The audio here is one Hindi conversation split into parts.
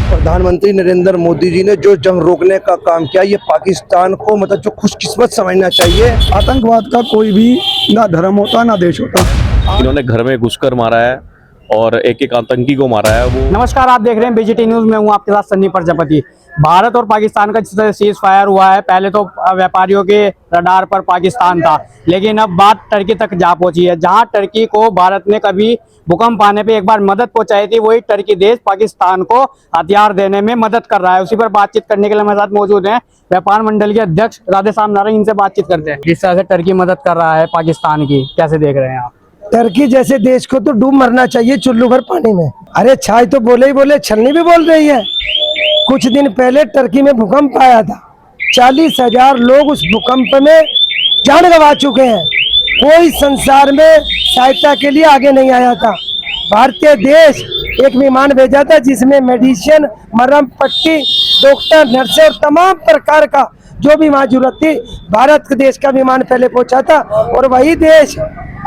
प्रधानमंत्री नरेंद्र मोदी जी ने जो जंग रोकने का काम किया, ये पाकिस्तान को मतलब जो खुशकिस्मत समझना चाहिए। आतंकवाद का कोई भी ना धर्म होता ना देश होता। इन्होंने घर में घुसकर मारा है और एक आतंकी को मारा है। वो नमस्कार, आप देख रहे हैं बीजीटी न्यूज में हूं आपके साथ सन्नी प्रजापति। भारत और पाकिस्तान का जिस तरह सीज फायर हुआ है, पहले तो व्यापारियों के रडार पर पाकिस्तान था, लेकिन अब बात टर्की तक जा पहुंची है। जहां टर्की को भारत ने कभी भूकंप आने पे एक बार मदद पहुंचाई थी, वही टर्की देश पाकिस्तान को हथियार देने में मदद कर रहा है। उसी पर बातचीत करने के लिए हमारे साथ मौजूद हैं व्यापार मंडल के अध्यक्ष राधेश्याम नारायण। इनसे बातचीत करते हैं। जिस तरह से टर्की मदद कर रहा है पाकिस्तान की, कैसे देख रहे हैं आप? टर्की जैसे देश को तो डूब मरना चाहिए चुल्लू भर पानी में। अरे छाई तो बोले ही बोले, छलनी भी बोल रही है। कुछ दिन पहले टर्की में भूकंप आया था, 40,000 लोग उस भूकंप में जान गंवा चुके हैं। कोई संसार में सहायता के लिए आगे नहीं आया था। भारतीय देश एक विमान भेजा था जिसमें मेडिसिन, मरहम पट्टी, डॉक्टर, नर्स और तमाम प्रकार का जो भी वहाँ जरूरत थी, भारत देश का विमान पहले पहुंचा था। और वही देश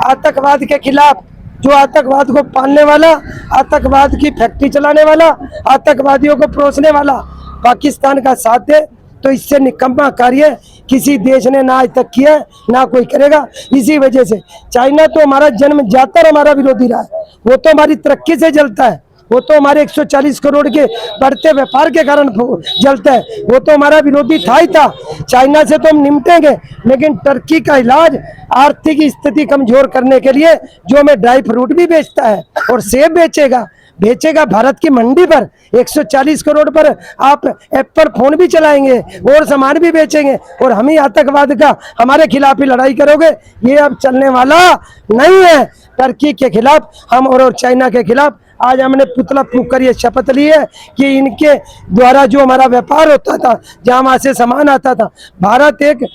आतंकवाद के खिलाफ, जो आतंकवाद को पालने वाला, आतंकवाद की फैक्ट्री चलाने वाला, आतंकवादियों को परोसने वाला पाकिस्तान का साथ दे तो इससे निकम्मा कार्य किसी देश ने ना आज तक किया, ना कोई करेगा। इसी वजह से चाइना तो हमारा जन्मजात हमारा विरोधी रहा है। वो तो हमारी तरक्की से जलता है, वो तो हमारे 140 करोड़ के बढ़ते व्यापार के कारण जलता है। वो तो हमारा विरोधी था ही था। चाइना से तो हम निपटेंगे, लेकिन टर्की का इलाज आर्थिक स्थिति कमजोर करने के लिए जो हमें ड्राई फ्रूट भी बेचता है और सेब बेचेगा भारत की मंडी पर 140 करोड़ पर आप एप्पल फोन भी चलाएंगे और सामान भी बेचेंगे, और हम ही आतंकवाद का हमारे खिलाफ ही लड़ाई करोगे। ये अब चलने वाला नहीं है। टर्की के खिलाफ हम और चाइना के खिलाफ आज हमने पुतला फूंक कर ये शपथ ली है कि इनके द्वारा जो हमारा व्यापार होता था, जहाँ वहाँ से सामान आता था, भारत एक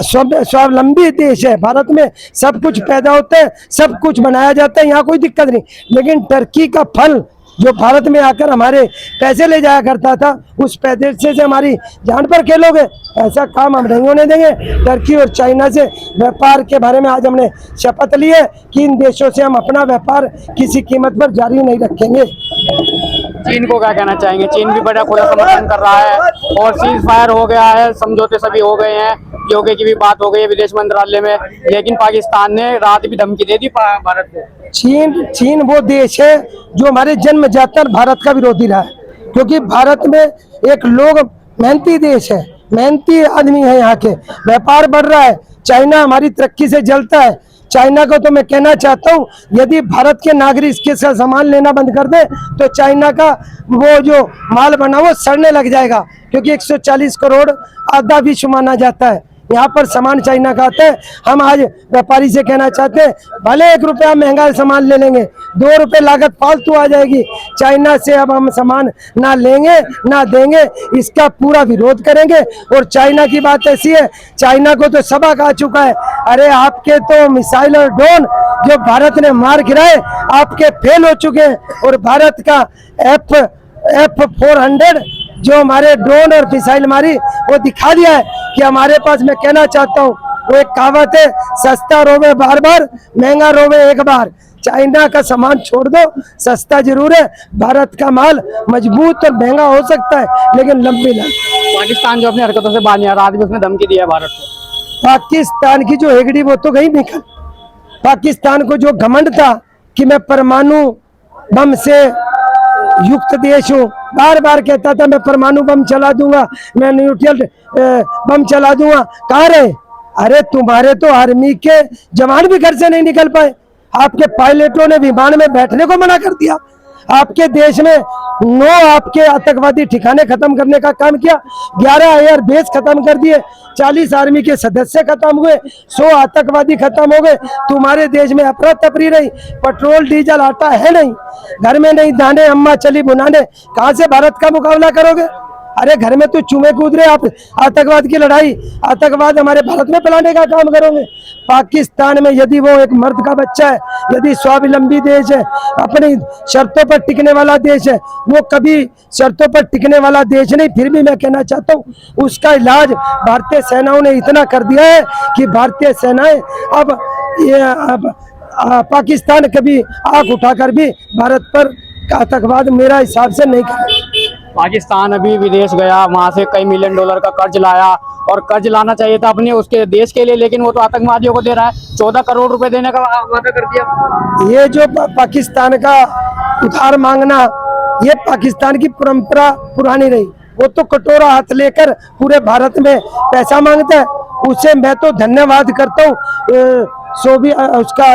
स्वावलंबी देश है। भारत में सब कुछ पैदा होता है, सब कुछ बनाया जाता है, यहाँ कोई दिक्कत नहीं। लेकिन टर्की का फल जो भारत में आकर हमारे पैसे ले जाया करता था, उस पैसे से हमारी जान पर खेलोगे, ऐसा काम हम नहीं होने देंगे। टर्की और चाइना से व्यापार के बारे में आज हमने शपथ ली है कि इन देशों से हम अपना व्यापार किसी कीमत पर जारी नहीं रखेंगे। चीन को क्या कहना चाहेंगे? चीन भी बड़ा खुला समर्थन कर रहा है और सीज फायर हो गया है, समझौते सभी हो गए हैं, योगे की भी बात हो गई है विदेश मंत्रालय में, लेकिन पाकिस्तान ने रात भी धमकी दे दी भारत को। चीन वो देश है जो हमारे जन्मजात भारत का विरोधी रहा है, क्योंकि भारत में एक लोग मेहनती देश है, मेहनती आदमी है, यहाँ के व्यापार बढ़ रहा है। चाइना हमारी तरक्की से जलता है। चाइना को तो मैं कहना चाहता हूँ, यदि भारत के नागरिक इसके सामान लेना बंद कर दे तो चाइना का वो जो माल बना वो सड़ने लग जाएगा, क्योंकि 140 करोड़ आधा विश्व माना जाता है। यहाँ पर सामान चाइना का आता है। हम आज व्यापारी से कहना चाहते हैं, भले 1 रुपया महंगा सामान ले लेंगे, 2 रुपये लागत फालतू आ जाएगी, चाइना से अब हम सामान ना लेंगे ना देंगे, इसका पूरा विरोध करेंगे। और चाइना की बात ऐसी है, चाइना को तो सबक आ चुका है। अरे आपके तो मिसाइल और ड्रोन जो भारत ने मार गिराए, आपके फेल हो चुके हैं। और भारत का F-400 जो हमारे ड्रोन और मिसाइल मारी, वो दिखा दिया है कि हमारे पास, मैं कहना चाहता हूँ, वो एक कहावत है, सस्ता रोवे बार बार, महंगा रोवे एक बार। चाइना का सामान छोड़ दो, सस्ता जरूर है, भारत का माल मजबूत और महंगा हो सकता है, लेकिन लंबी नहीं। पाकिस्तान जो अपनी हरकतों से बाहर नहीं आ रहा, आज भी उसने धमकी दी है भारत को। पाकिस्तान की जो हेगड़ी वो तो गई निकल। पाकिस्तान को जो घमंड था कि मैं परमाणु बम से युक्त देश हूँ, बार बार कहता था मैं परमाणु बम चला दूंगा, मैं न्यूक्लियर बम चला दूंगा, कहाँ रहे? अरे तुम्हारे तो आर्मी के जवान भी घर से नहीं निकल पाए। आपके पायलटों ने विमान में बैठने को मना कर दिया। आपके देश में 9 आपके आतंकवादी ठिकाने खत्म करने का काम किया, 11 एयर बेस खत्म कर दिए, 40 आर्मी के सदस्य खत्म हुए, 100 आतंकवादी खत्म हो गए। तुम्हारे देश में अफरा तफरी नहीं, पेट्रोल डीजल आटा है नहीं, घर में नहीं दाने, अम्मा चली बुनाने, कहाँ से भारत का मुकाबला करोगे? अरे घर में तो चूहे कूद रहे, आप आतंकवाद की लड़ाई, आतंकवाद हमारे भारत में फैलाने का काम करोगे। पाकिस्तान में यदि वो एक मर्द का बच्चा है, यदि स्वावलंबी देश है, अपनी शर्तों पर टिकने वाला देश है, वो कभी शर्तों पर टिकने वाला देश नहीं। फिर भी मैं कहना चाहता हूँ, उसका इलाज भारतीय सेनाओं ने इतना कर दिया है कि भारतीय सेनाएं अब पाकिस्तान कभी आंख उठाकर भी भारत पर आतंकवाद मेरा हिसाब से नहीं करे। पाकिस्तान अभी विदेश गया, वहां से कई मिलियन डॉलर का कर्ज लाया, और कर्ज लाना चाहिए था अपने उसके देश के लिए, लेकिन वो तो आतंकवादियों को दे रहा है। 14 करोड़ रुपए देने का वादा कर दिया। ये जो पाकिस्तान का उधार मांगना, ये पाकिस्तान की परंपरा पुरानी रही। वो तो कटोरा हाथ लेकर पूरे भारत में पैसा मांगता है। उसे मैं तो धन्यवाद करता हूँ उसका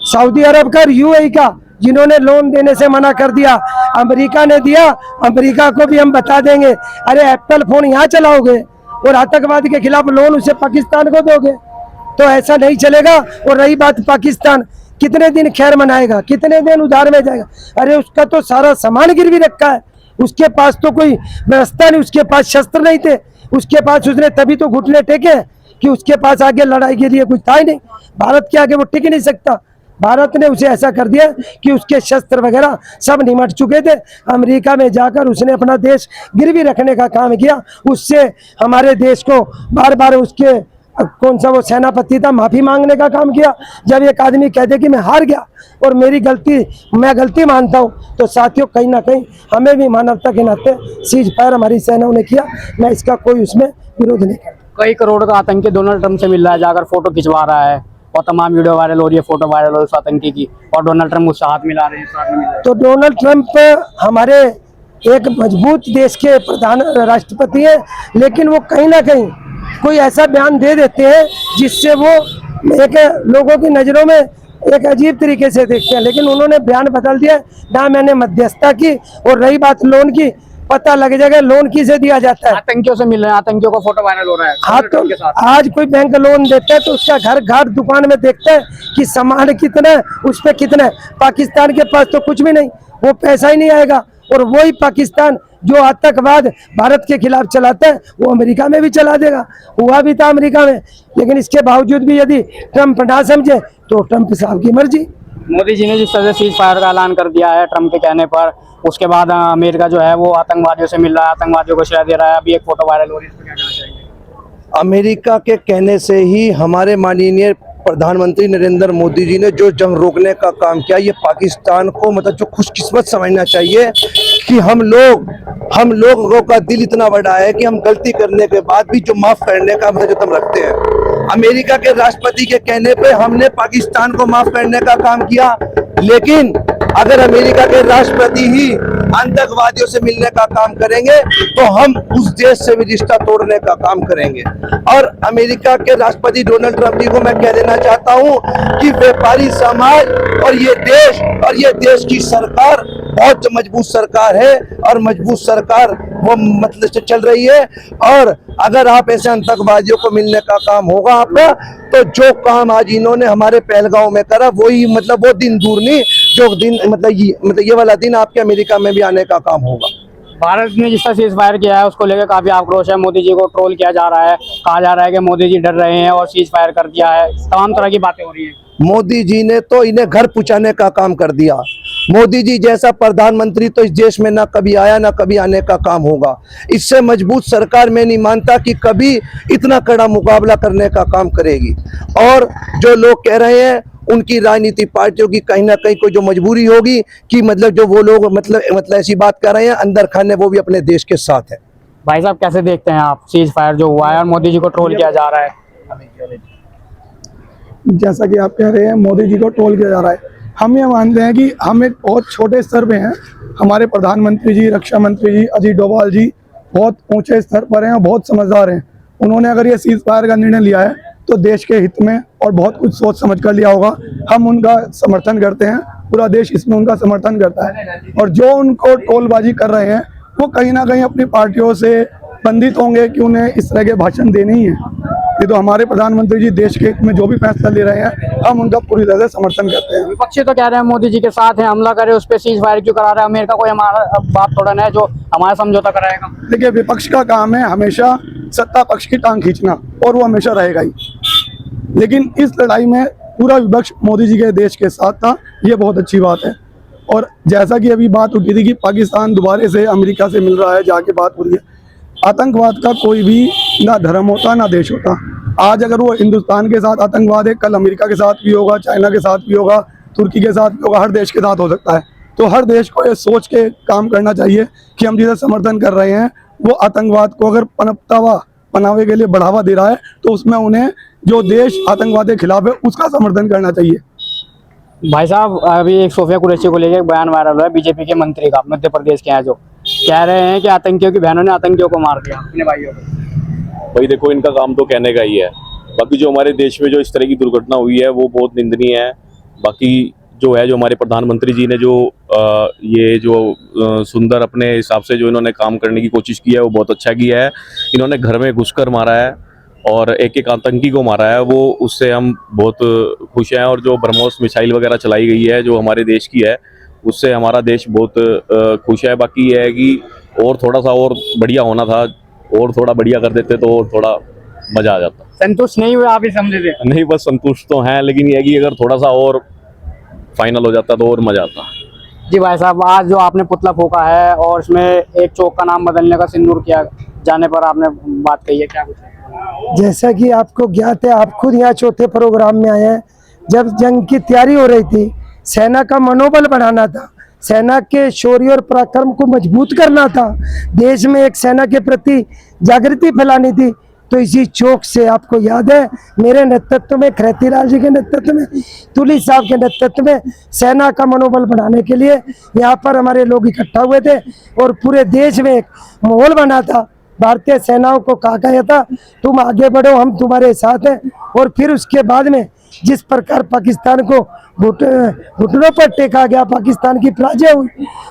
सऊदी अरब का, यूएई का, जिन्होंने लोन देने से मना कर दिया। अमेरिका ने दिया, अमेरिका को भी हम बता देंगे, अरे एप्पल फोन यहाँ चलाओगे और आतंकवाद के खिलाफ लोन उसे पाकिस्तान को दोगे, तो ऐसा नहीं चलेगा। और रही बात पाकिस्तान, कितने दिन खैर मनाएगा, कितने दिन उधार में जाएगा? अरे उसका तो सारा सामान गिरवी रखा है, उसके पास तो कोई व्यवस्था नहीं, उसके पास शस्त्र नहीं थे, उसके पास उसने तभी तो घुटने टेके कि उसके पास आगे लड़ाई के लिए कुछ था ही नहीं। भारत के आगे वो टिक नहीं सकता। भारत ने उसे ऐसा कर दिया कि उसके शस्त्र वगैरह सब निमट चुके थे। अमेरिका में जाकर उसने अपना देश गिरवी रखने का काम किया। उससे हमारे देश को बार बार उसके कौन सा वो सेनापति था, माफी मांगने का काम किया। जब एक आदमी कह दे कि मैं हार गया और मेरी गलती, मैं गलती मानता हूँ, तो साथियों कहीं ना कहीं हमें भी मानवता के नाते सीज फायर हमारी सेनाओं ने किया। मैं इसका कोई उसमें विरोध नहीं करता। कई करोड़ का आतंकी डोनाल्ड ट्रंप से मिल रहा है, जाकर फोटो खिंचवा रहा है, और तमाम वीडियो वायरल हो रही है, फोटो वायरल हो रही है उस आतंकी की, और डोनाल्ड ट्रंप उससे हाथ मिला रहे हैं, साथ में मिला रहे हैं। तो डोनाल्ड ट्रंप हमारे एक मजबूत देश के प्रधान राष्ट्रपति हैं, लेकिन वो कहीं ना कहीं कोई ऐसा बयान दे देते हैं जिससे वो एक लोगों की नज़रों में एक अजीब तरीके से देखते हैं। लेकिन उन्होंने बयान बदल दिया ना, मैंने मध्यस्थता की। और रही बात लोन की, पता लग जाएगा लोन किसे दिया जाता है। आतंकियों से मिल रहे हैं, आतंकियों का फोटो वायरल हो रहा है। हाँ, तो आज कोई बैंक लोन देता है तो उसका घर घाट दुकान में देखता है कि सामान कितना है, उस पर कितना है। पाकिस्तान के पास तो कुछ भी नहीं, वो पैसा ही नहीं आएगा। और वही पाकिस्तान जो आतंकवाद भारत के खिलाफ चलाता है, वो अमेरिका में भी चला देगा। हुआ भी था अमेरिका में, लेकिन इसके बावजूद भी यदि ट्रंप ना समझे तो ट्रंप साहब की मर्जी। मोदी जी ने जिस तरह से सीज फायर का ऐलान कर दिया है ट्रंप के कहने पर, उसके बाद अमेरिका जो है वो आतंकवादियों से मिल रहा है, आतंकवादियों को श्रेय दे रहा है। अभी एक फोटो वायरल हो रही है, इस पर क्या कहना चाहिए? अमेरिका के कहने से ही हमारे माननीय प्रधानमंत्री नरेंद्र मोदी जी ने जो जंग रोकने का काम किया, ये पाकिस्तान को मतलब जो खुशकिस्मत समझना चाहिए कि हम लोगों का दिल इतना बड़ा है कि हम गलती करने के बाद भी जो माफ करने का मतलब जो तुम रखते हैं। अमेरिका के राष्ट्रपति के कहने पे हमने पाकिस्तान को माफ करने का काम किया, लेकिन अगर अमेरिका के राष्ट्रपति ही आतंकवादियों से मिलने का काम करेंगे तो हम उस देश से भी रिश्ता तोड़ने का काम करेंगे। और अमेरिका के राष्ट्रपति डोनाल्ड ट्रंप जी को मैं कह देना चाहता हूं कि व्यापारी समाज और ये देश की सरकार बहुत मजबूत सरकार है, और मजबूत सरकार वो मतलब से चल रही है। और अगर आप ऐसे आतंकवादियों को मिलने का काम होगा आपका, तो जो काम आज इन्होंने हमारे पहलगांव में करा, वही मतलब वो दिन दूर नहीं, जो दिन मतलब ये वाला दिन आपके अमेरिका में भी आने का काम होगा। भारत ने जिस तरह सीज फायर किया है उसको लेकर काफी आक्रोश है। मोदी जी को ट्रोल किया जा रहा है, कहा जा रहा है कि मोदी जी डर रहे हैं और सीज फायर कर दिया है, तमाम तरह की बातें हो रही है। मोदी जी ने तो इन्हें घर पहुंचाने का काम कर दिया। मोदी जी जैसा प्रधानमंत्री तो इस देश में ना कभी आया ना कभी आने का काम होगा। इससे मजबूत सरकार मैं नहीं मानता कि कभी इतना कड़ा मुकाबला करने का काम करेगी। और जो लोग कह रहे हैं उनकी राजनीतिक पार्टियों की कहीं ना कहीं कोई जो मजबूरी होगी कि मतलब जो वो लोग मतलब ऐसी बात कर रहे हैं अंदर खाने, वो भी अपने देश के साथ है। भाई साहब कैसे देखते हैं आप सीज फायर जो हुआ है और मोदी जी को ट्रोल किया जा रहा है? जैसा कि आप कह रहे हैं मोदी जी को ट्रोल किया जा रहा है, हम ये मानते हैं कि हम एक बहुत छोटे स्तर पे हैं। हमारे प्रधानमंत्री जी, रक्षा मंत्री जी अजीत डोभाल जी बहुत ऊंचे स्तर पर हैं और बहुत समझदार हैं। उन्होंने अगर ये सीज फायर का निर्णय लिया है तो देश के हित में और बहुत कुछ सोच समझ कर लिया होगा। हम उनका समर्थन करते हैं, पूरा देश इसमें उनका समर्थन करता है। और जो उनको ट्रोलबाजी कर रहे हैं वो कहीं ना कहीं अपनी पार्टियों से बंधित होंगे कि उन्हें इस तरह के भाषण देने ही हैं। ये तो हमारे प्रधानमंत्री जी देश के हित में जो भी फैसला ले रहे हैं हम उनका पूरी तरह से समर्थन करते हैं। विपक्षी तो कह रहे हैं मोदी जी के साथ है, हमला करे उस पर सीज फायर क्यों करा रहा है अमेरिका, कोई हमारा बात थोड़ा ना है जो हमारा समझौता कराएगा। देखिए विपक्ष का काम है हमेशा सत्ता पक्ष की टांग खींचना और वो हमेशा रहेगा ही, लेकिन इस लड़ाई में पूरा विपक्ष मोदी जी के देश के साथ था, ये बहुत अच्छी बात है। और जैसा कि अभी बात उठी थी कि पाकिस्तान दोबारा से अमेरिका से मिल रहा है, जाके बात हो रही है, आतंकवाद का कोई भी ना धर्म होता ना देश होता। आज अगर वो हिंदुस्तान के साथ आतंकवाद है, कल अमेरिका के साथ भी होगा, चाइना के साथ भी होगा, तुर्की के साथ भी होगा, हर देश के साथ हो सकता है। तो हर देश को ये सोच के काम करना चाहिए कि हम जिसे समर्थन कर रहे हैं वो आतंकवाद को अगर पनावे के लिए बढ़ावा दे रहा है तो उसमें उन्हें जो देश आतंकवाद के खिलाफ है उसका समर्थन करना चाहिए। भाई साहब अभी एक सोफिया कुरैशी को लेकर एक बयान वायरल हुआ है बीजेपी के मंत्री का, मध्य प्रदेश के हैं, जो कह रहे हैं कि आतंकियों की बहनों ने आतंकियों को मार दिया अपने भाइयों को। भाई देखो इनका काम तो कहने का ही है, बाकी जो हमारे देश में जो इस तरह की दुर्घटना हुई है वो बहुत निंदनीय है। बाकी जो है जो हमारे प्रधानमंत्री जी ने जो ये जो सुंदर अपने हिसाब से जो इन्होंने काम करने की कोशिश की है वो बहुत अच्छा किया है। इन्होंने घर में घुसकर मारा है और एक एक आतंकी को मारा है, वो उससे हम बहुत खुश हैं। और जो ब्रह्मोस मिसाइल वगैरह चलाई गई है जो हमारे देश की है उससे हमारा देश बहुत खुश है। बाकी ये है कि और थोड़ा सा और बढ़िया होना था, और थोड़ा बढ़िया कर देते तो और थोड़ा मजा आ जाता। संतुष्ट नहीं हुए आप ही समझे थे? नहीं बस संतुष्ट तो हैं, लेकिन ये है कि अगर थोड़ा सा और फाइनल हो जाता तो और मजा आता। जी भाई साहब आज जो आपने पुतला फूका है और इसमें एक चौक का नाम बदलने का सिंदूर किया जाने पर आपने बात कही है, क्या कुछ है? जैसा कि आपको ज्ञात है, आप खुद यहाँ चौथे प्रोग्राम में आए हैं, जब जंग की तैयारी हो रही थी, सेना का मनोबल बढ़ाना था, सेना के शौर्य और पराक्रम को मजबूत करना था, देश में एक सेना के प्रति जागृति फैलानी थी। तो इसी चौक से आपको याद है मेरे नेतृत्व में, खरेती लाल जी के नेतृत्व में, तुली साहब के नेतृत्व में सेना का मनोबल बढ़ाने के लिए यहाँ पर हमारे लोग इकट्ठा हुए थे और पूरे देश में एक माहौल बना था। भारतीय सेनाओं को कहा गया था तुम आगे बढ़ो, हम तुम्हारे साथ हैं। और फिर उसके बाद में जिस प्रकार पाकिस्तान को घुटनों पर टेका गया, पाकिस्तान की पराजय हुई,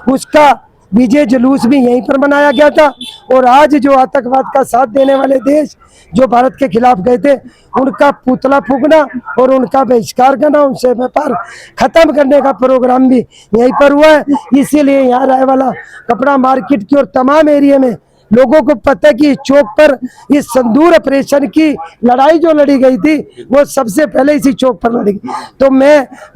उसका विजय जुलूस भी यहीं पर मनाया गया था। और आज जो आतंकवाद का साथ देने वाले देश जो भारत के खिलाफ गए थे, उनका पुतला फूकना और उनका बहिष्कार करना, उनसे व्यापार खत्म करने का प्रोग्राम भी यहीं पर हुआ है। इसीलिए यहाँ रायवाला कपड़ा मार्केट की और तमाम एरिया में लोगों को पता है कि इस चौक पर इस संदूर ऑपरेशन की लड़ाई जो लड़ी गई थी वो सबसे पहले इसी चौक पर लड़ी गई। तो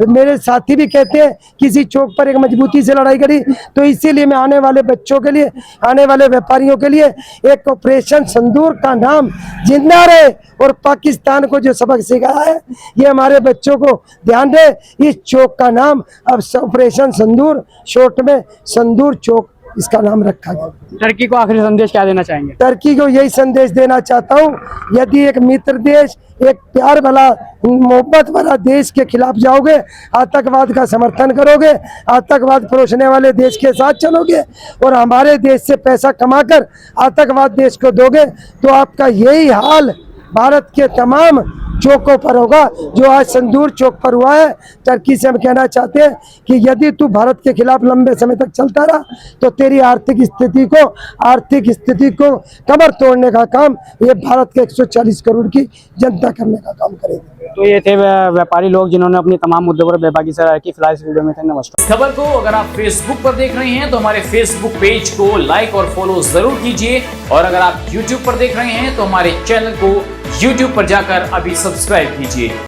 मेरे साथी भी कहते हैं कि इसी चौक पर एक मजबूती से लड़ाई करी। तो इसीलिए मैं आने वाले बच्चों के लिए, आने वाले व्यापारियों के लिए एक ऑपरेशन संदूर का नाम जिंदा रहे और पाकिस्तान को जो सबक सिखाया है ये हमारे बच्चों को ध्यान रहे। इस चौक का नाम अब ऑपरेशन संदूर, शॉर्ट में संदूर चौक इसका नाम रखा गया। टर्की को आखिरी संदेश क्या देना चाहेंगे? टर्की को यही संदेश देना चाहता हूँ, यदि एक मित्र देश, एक प्यार वाला, मोहब्बत वाला देश के खिलाफ जाओगे, आतंकवाद का समर्थन करोगे, आतंकवाद परोसने वाले देश के साथ चलोगे और हमारे देश से पैसा कमाकर आतंकवाद देश को दोगे, तो आपका यही हाल भारत के तमाम चौकों पर होगा जो आज संदूर चौक पर हुआ है। टर्की से हम कहना चाहते हैं कि यदि तू भारत के खिलाफ लंबे समय तक चलता रहा तो तेरी आर्थिक स्थिति को कमर तोड़ने का काम ये भारत के 140 करोड़ की जनता करने का काम करेगी। तो ये थे व्यापारी लोग जिन्होंने अपनी तमाम मुद्दों पर बेबाकी से राय की। फिलहाल इस वीडियो में थे। नमस्कार। खबर को अगर आप फेसबुक पर देख रहे हैं तो हमारे फेसबुक पेज को लाइक और फॉलो जरूर कीजिए, और अगर आप यूट्यूब पर देख रहे हैं तो हमारे चैनल को यूट्यूब पर जाकर अभी सब्सक्राइब कीजिए।